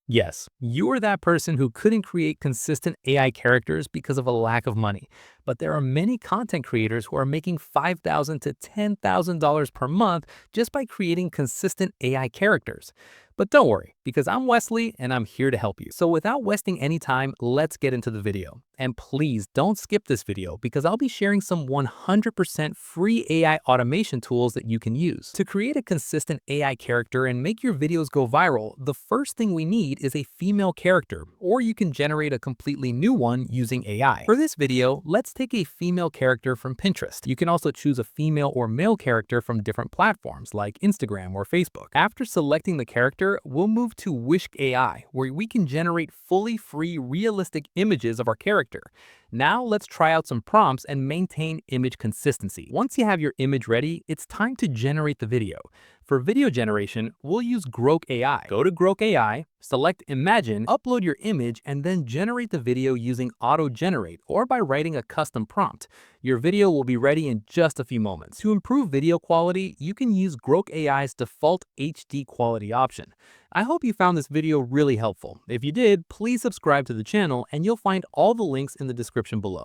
Yes, you are that person who couldn't create consistent AI characters because of a lack of money. But there are many content creators who are making $5,000 to $10,000 per month just by creating consistent AI characters. But don't worry, because I'm Wesley and I'm here to help you. So without wasting any time, let's get into the video. And please don't skip this video because I'll be sharing some 100% free AI automation tools that you can use. To create a consistent AI character and make your videos go viral, the first thing we need is a female character, or you can generate a completely new one using AI. For this video, let's take a female character from Pinterest. You can also choose a female or male character from different platforms like Instagram or Facebook. After selecting the character, we'll move to Wish AI, where we can generate fully free realistic images of our character. Now let's try out some prompts and maintain image consistency. Once you have your image ready, it's time to generate the video. For video generation, we'll use Grok AI. Go to Grok AI, select Imagine, upload your image, and then generate the video using Auto Generate or by writing a custom prompt. Your video will be ready in just a few moments. To improve video quality, you can use Grok AI's default HD quality option. I hope you found this video really helpful. If you did, please subscribe to the channel and you'll find all the links in the description below.